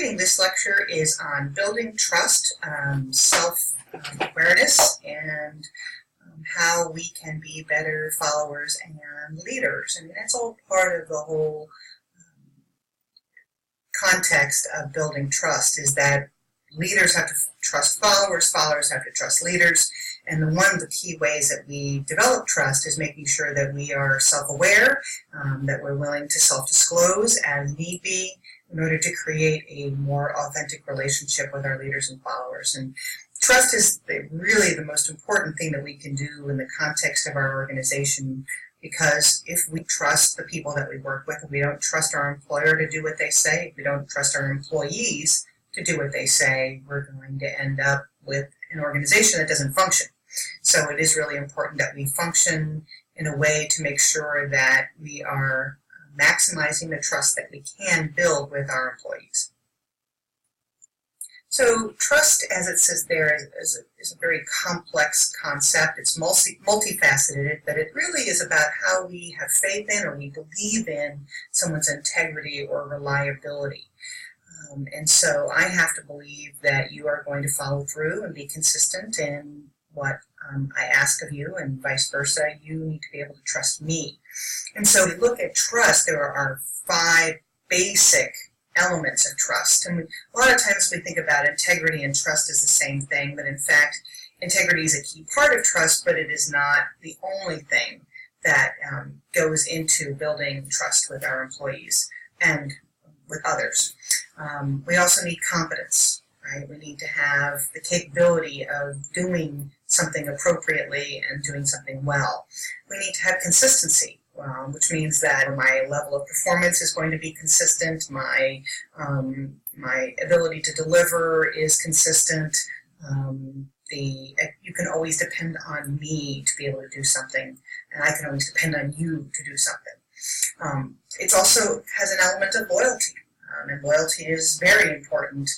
reading this lecture is on building trust, self-awareness, and how we can be better followers and leaders. I mean, that's all part of the whole context of building trust, is that leaders have to trust followers, followers have to trust leaders, and one of the key ways that we develop trust is making sure that we are self-aware, that we're willing to self-disclose as need be in order to create a more authentic relationship with our leaders and followers. And trust is really the most important thing that we can do in the context of our organization, because if we trust the people that we work with, if we don't trust our employer to do what they say, if we don't trust our employees to do what they say, we're going to end up with an organization that doesn't function. So it is really important that we function in a way to make sure that we are maximizing the trust that we can build with our employees. So trust, as it says there, is a very complex concept. It's multifaceted, but it really is about how we have faith in or we believe in someone's integrity or reliability. And so I have to believe that you are going to follow through and be consistent in what I ask of you, and vice versa. You need to be able to trust me. And so we look at trust. There are 5 basic elements of trust. And a lot of times we think about integrity and trust as the same thing, but in fact, integrity is a key part of trust, but it is not the only thing that goes into building trust with our employees and with others. We also need competence, right? We need to have the capability of doing something appropriately and doing something well. We need to have consistency, which means that my level of performance is going to be consistent, my ability to deliver is consistent, you can always depend on me to be able to do something, and I can always depend on you to do something. It also has an element of loyalty, and loyalty is very important.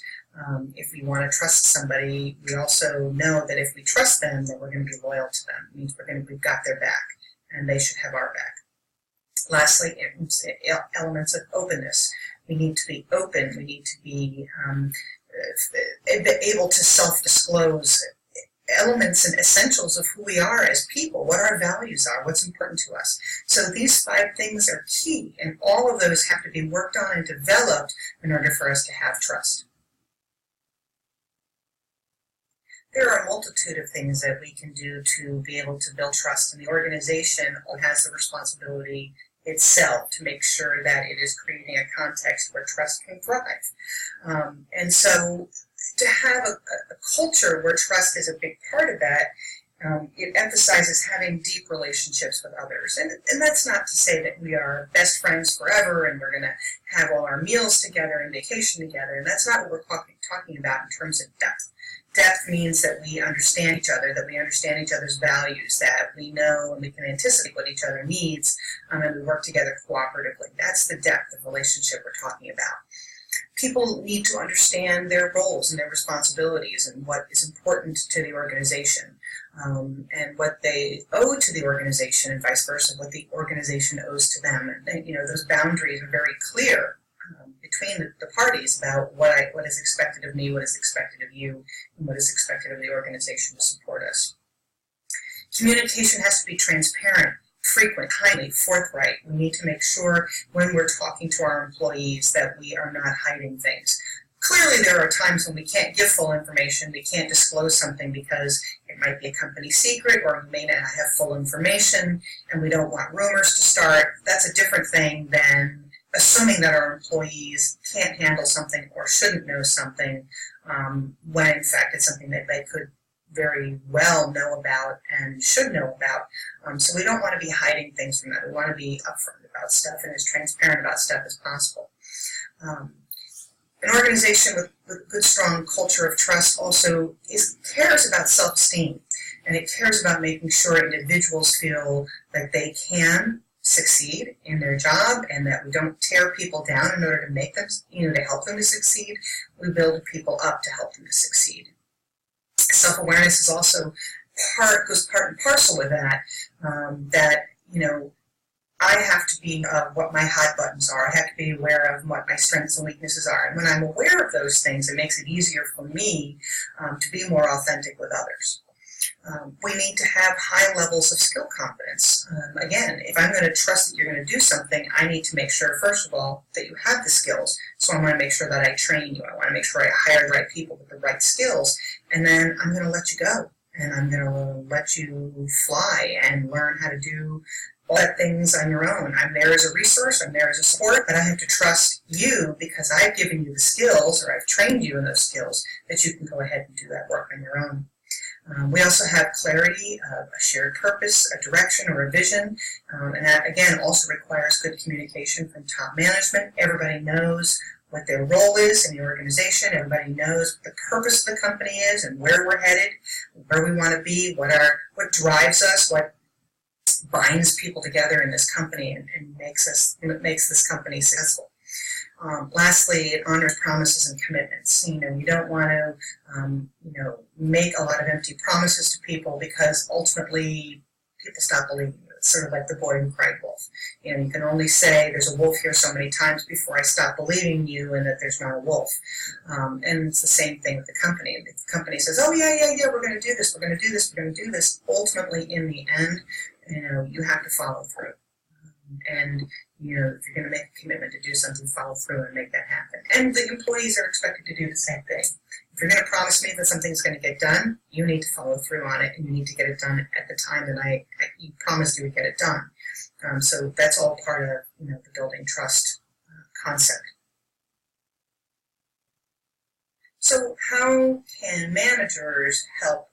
If we want to trust somebody, we also know that if we trust them, that we're going to be loyal to them. It means we've got their back, and they should have our back. Lastly, elements of openness. We need to be open. We need to be able to self-disclose elements and essentials of who we are as people, what our values are, what's important to us. So these 5 things are key, and all of those have to be worked on and developed in order for us to have trust. There are a multitude of things that we can do to be able to build trust, and the organization has the responsibility itself to make sure that it is creating a context where trust can thrive. And so to have a culture where trust is a big part of that, it emphasizes having deep relationships with others. And that's not to say that we are best friends forever and we're going to have all our meals together and vacation together. And that's not what we're talking about in terms of depth. Depth means that we understand each other, that we understand each other's values, that we know and we can anticipate what each other needs, and we work together cooperatively. That's the depth of relationship we're talking about. People need to understand their roles and their responsibilities and what is important to the organization, and what they owe to the organization and vice versa, what the organization owes to them. And those boundaries are very clear between the parties about what is expected of me, what is expected of you, and what is expected of the organization to support us. Communication has to be transparent, frequent, timely, forthright. We need to make sure when we're talking to our employees that we are not hiding things. Clearly, there are times when we can't give full information, we can't disclose something because it might be a company secret or we may not have full information and we don't want rumors to start. That's a different thing than assuming that our employees can't handle something or shouldn't know something when in fact it's something that they could very well know about and should know about. So we don't want to be hiding things from that. We want to be upfront about stuff and as transparent about stuff as possible. An organization with a good, strong culture of trust also cares about self-esteem, and it cares about making sure individuals feel like they can succeed in their job and that we don't tear people down in order to make them, to help them to succeed. We build people up to help them to succeed. Self-awareness is also goes part and parcel with that, I have to be what my hot buttons are. I have to be aware of what my strengths and weaknesses are. And when I'm aware of those things, it makes it easier for me to be more authentic with others. We need to have high levels of skill competence. Again, if I'm going to trust that you're going to do something, I need to make sure, first of all, that you have the skills. So I want to make sure that I train you. I want to make sure I hire the right people with the right skills. And then I'm going to let you go. And I'm going to let you fly and learn how to do all that things on your own. I'm there as a resource. I'm there as a support. But I have to trust you because I've given you the skills, or I've trained you in those skills, that you can go ahead and do that work on your own. We also have clarity, a shared purpose, a direction, or a vision, and that, again, also requires good communication from top management. Everybody knows what their role is in the organization. Everybody knows what the purpose of the company is and where we're headed, where we want to be, what drives us, what binds people together in this company and makes this company successful. Lastly, it honors promises and commitments. You don't want to, make a lot of empty promises to people, because ultimately people stop believing you. It's sort of like the boy who cried wolf. You can only say there's a wolf here so many times before I stop believing you and that there's not a wolf. And it's the same thing with the company. If the company says, oh, yeah, we're going to do this, we're going to do this, we're going to do this, ultimately, in the end, you have to follow through. And if you're going to make a commitment to do something, follow through and make that happen. And the employees are expected to do the same thing. If you're going to promise me that something's going to get done, you need to follow through on it, and you need to get it done at the time that you promised you would get it done. So that's all part of the building trust concept. So how can managers help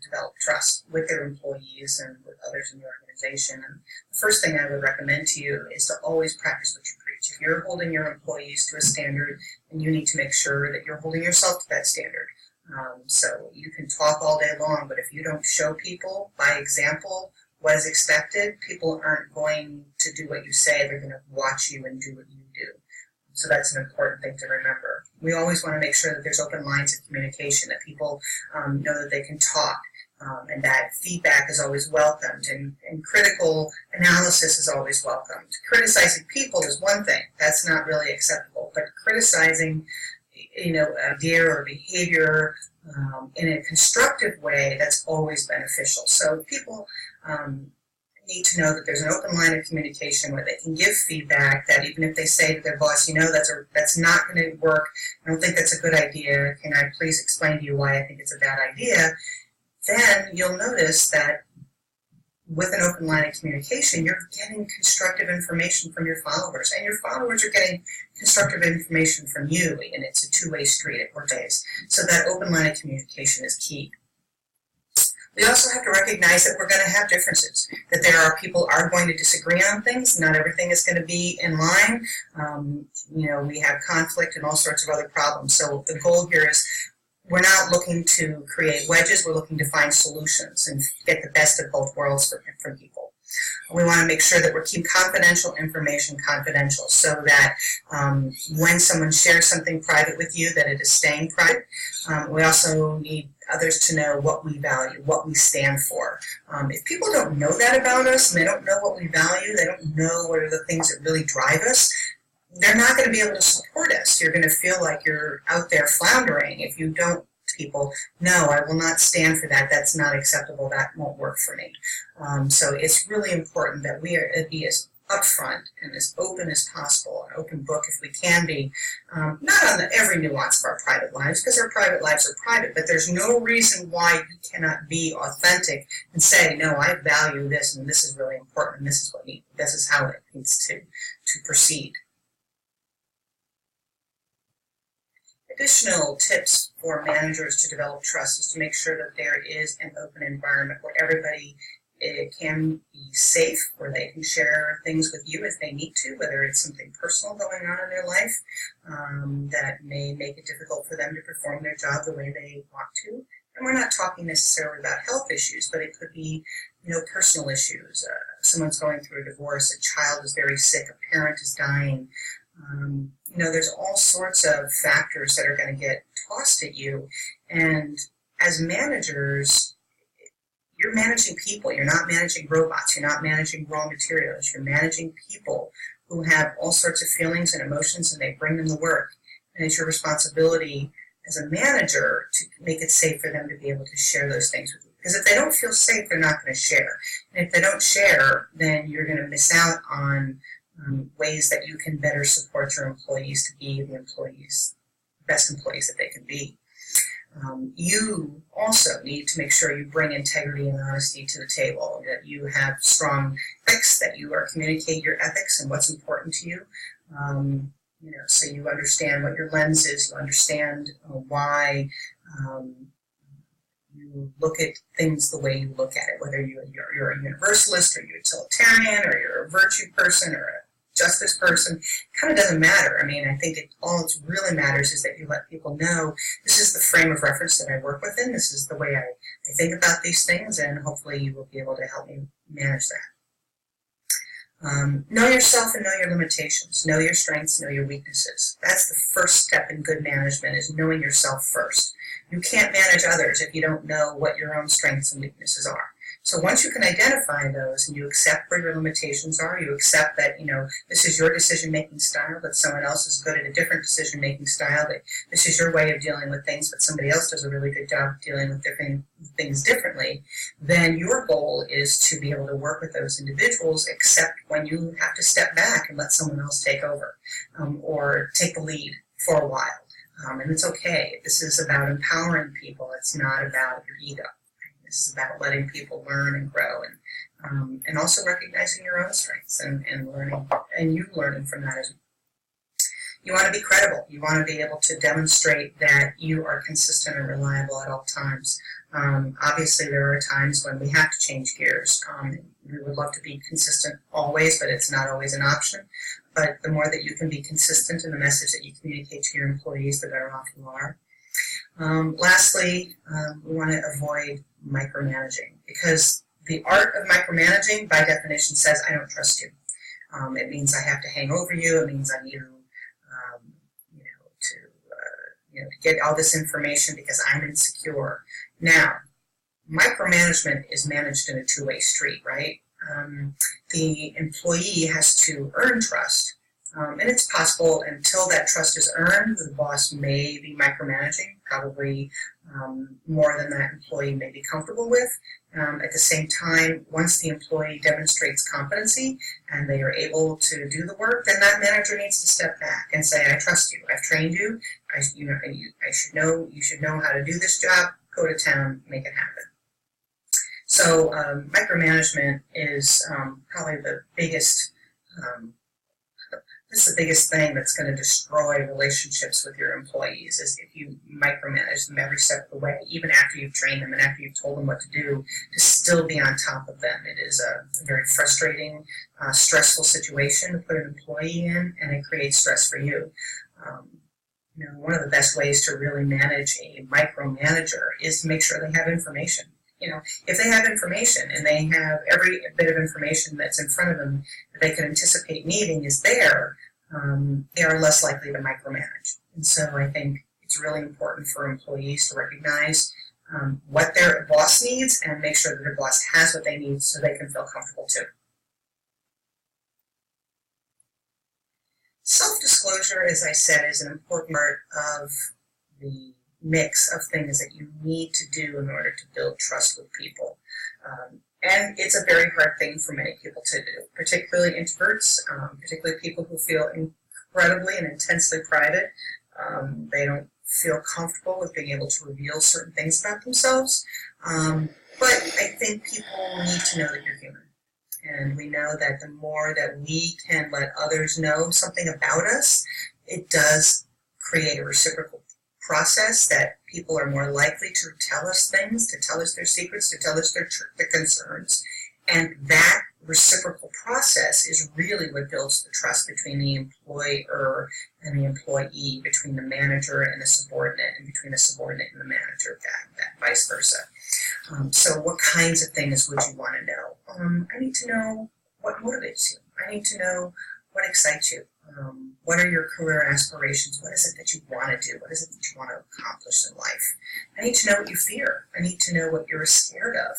develop trust with their employees and with others in the organization? And the first thing I would recommend to you is to always practice what you preach. If you're holding your employees to a standard, then you need to make sure that you're holding yourself to that standard. So you can talk all day long, but if you don't show people by example what is expected, people aren't going to do what you say. They're going to watch you and do what you do. So that's an important thing to remember. We always want to make sure that there's open lines of communication, that people know that they can talk, and that feedback is always welcomed, and critical analysis is always welcomed. Criticizing people is one thing. That's not really acceptable. But criticizing, idea or behavior in a constructive way, that's always beneficial. So people need to know that there's an open line of communication where they can give feedback, that even if they say to their boss, that's not going to work, I don't think that's a good idea, can I please explain to you why I think it's a bad idea, then you'll notice that with an open line of communication, you're getting constructive information from your followers, and your followers are getting constructive information from you, and it's a two-way street at workdays. So that open line of communication is key. We also have to recognize that we're going to have differences, that people are going to disagree on things. Not everything is going to be in line. We have conflict and all sorts of other problems. So the goal here is we're not looking to create wedges. We're looking to find solutions and get the best of both worlds from people. We want to make sure that we're keeping confidential information confidential, so that when someone shares something private with you, that it is staying private. We also need others to know what we value, what we stand for. If people don't know that about us, and they don't know what we value, they don't know what are the things that really drive us, they're not going to be able to support us. You're going to feel like you're out there floundering if you don't. People, no, I will not stand for that. That's not acceptable. That won't work for me. So it's really important that we be as upfront and as open as possible, an open book if we can be, not on every nuance of our private lives, because our private lives are private, but there's no reason why you cannot be authentic and say, no, I value this, and this is really important, and this is how it needs to proceed. Additional tips for managers to develop trust is to make sure that there is an open environment where everybody can be safe, where they can share things with you if they need to, whether it's something personal going on in their life that may make it difficult for them to perform their job the way they want to. And we're not talking necessarily about health issues, but it could be, personal issues. Someone's going through a divorce, a child is very sick, a parent is dying. There's all sorts of factors that are going to get tossed at you. And as managers, you're managing people. You're not managing robots. You're not managing raw materials. You're managing people who have all sorts of feelings and emotions, and they bring them to work. And it's your responsibility as a manager to make it safe for them to be able to share those things with you. Because if they don't feel safe, they're not going to share. And if they don't share, then you're going to miss out on ways that you can better support your employees to be the best employees that they can be. You also need to make sure you bring integrity and honesty to the table, that you have strong ethics, that you are communicate your ethics and what's important to you. So you understand what your lens is, you understand why you look at things the way you look at it, whether you're a universalist or you're a utilitarian or you're a virtue person or a justice person, kind of doesn't matter. I mean, I think all it really matters is that you let people know this is the frame of reference that I work within, this is the way I think about these things, and hopefully you will be able to help me manage that. Know yourself and know your limitations. Know your strengths, know your weaknesses. That's the first step in good management, is knowing yourself first. You can't manage others if you don't know what your own strengths and weaknesses are. So once you can identify those and you accept where your limitations are, you accept that, this is your decision-making style, that someone else is good at a different decision-making style, that this is your way of dealing with things, but somebody else does a really good job dealing with different things differently, then your goal is to be able to work with those individuals, except when you have to step back and let someone else take over or take the lead for a while. And it's okay. This is about empowering people. It's not about your ego. This is about letting people learn and grow, and also recognizing your own strengths and learning, and you learning from that as well. You want to be credible. You want to be able to demonstrate that you are consistent and reliable at all times. Obviously, there are times when we have to change gears. We would love to be consistent always, but it's not always an option. But the more that you can be consistent in the message that you communicate to your employees, the better off you are. Lastly, we want to avoid micromanaging, because the art of micromanaging, by definition, says I don't trust you. It means I have to hang over you. It means I need to get all this information because I'm insecure. Now, micromanagement is managed in a two-way street, right? The employee has to earn trust. And it's possible until that trust is earned, the boss may be micromanaging, probably more than that employee may be comfortable with. At the same time, once the employee demonstrates competency and they are able to do the work, then that manager needs to step back and say, I trust you, I've trained you, you should know how to do this job, go to town, make it happen. So micromanagement is probably the biggest It's the biggest thing that's going to destroy relationships with your employees, is if you micromanage them every step of the way, even after you've trained them and after you've told them what to do, to still be on top of them. It is a very frustrating, stressful situation to put an employee in, and it creates stress for you. One of the best ways to really manage a micromanager is to make sure they have information. If they have information and they have every bit of information that's in front of them that they can anticipate needing is there, they are less likely to micromanage. And so I think it's really important for employees to recognize what their boss needs and make sure that their boss has what they need so they can feel comfortable too. Self-disclosure, as I said, is an important part of the mix of things that you need to do in order to build trust with people. And it's a very hard thing for many people to do, particularly introverts, particularly people who feel incredibly and intensely private. They don't feel comfortable with being able to reveal certain things about themselves. But I think people need to know that you're human. And we know that the more that we can let others know something about us, it does create a reciprocal process that people are more likely to tell us things, to tell us their secrets, to tell us their concerns. And that reciprocal process is really what builds the trust between the employer and the employee, between the manager and the subordinate, and between the subordinate and the manager, that vice versa. So what kinds of things would you want to know? I need to know what motivates you. I need to know what excites you. What are your career aspirations? What is it that you want to do? What is it that you want to accomplish in life? I need to know what you fear. I need to know what you're scared of.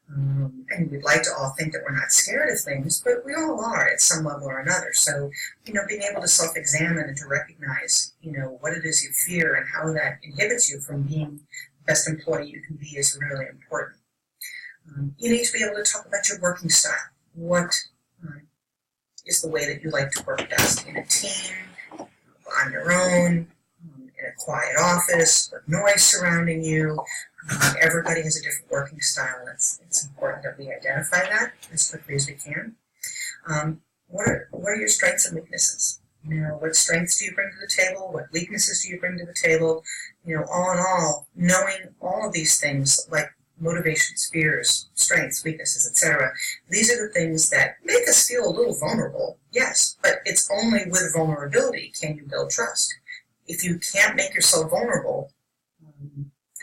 And we'd like to all think that we're not scared of things, but we all are at some level or another. So, being able to self-examine and to recognize, what it is you fear and how that inhibits you from being the best employee you can be is really important. You need to be able to talk about your working style. What is the way that you like to work best? In a team, on your own, in a quiet office, with noise surrounding you. Everybody has a different working style, and it's important that we identify that as quickly as we can. What are your strengths and weaknesses? What strengths do you bring to the table? What weaknesses do you bring to the table? All in all, knowing all of these things, like motivations, fears, strengths, weaknesses, etc. These are the things that make us feel a little vulnerable, yes, but it's only with vulnerability can you build trust. If you can't make yourself vulnerable,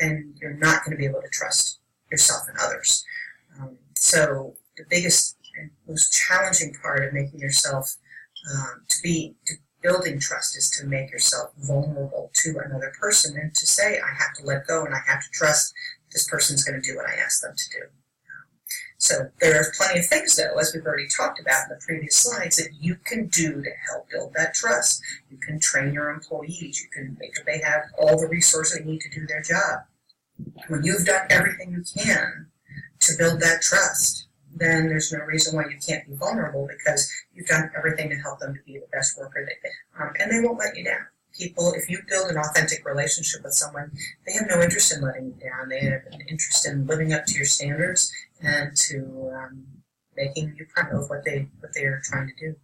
then you're not going to be able to trust yourself and others. So the biggest and most challenging part of making yourself, to building trust, is to make yourself vulnerable to another person and to say, I have to let go and I have to trust this person's going to do what I ask them to do. So there are plenty of things, though, as we've already talked about in the previous slides, that you can do to help build that trust. You can train your employees. You can make sure they have all the resources they need to do their job. When you've done everything you can to build that trust, then there's no reason why you can't be vulnerable, because you've done everything to help them to be the best worker they can. And they won't let you down. People, if you build an authentic relationship with someone, they have no interest in letting you down. They have an interest in living up to your standards and to making you proud of what they're trying to do.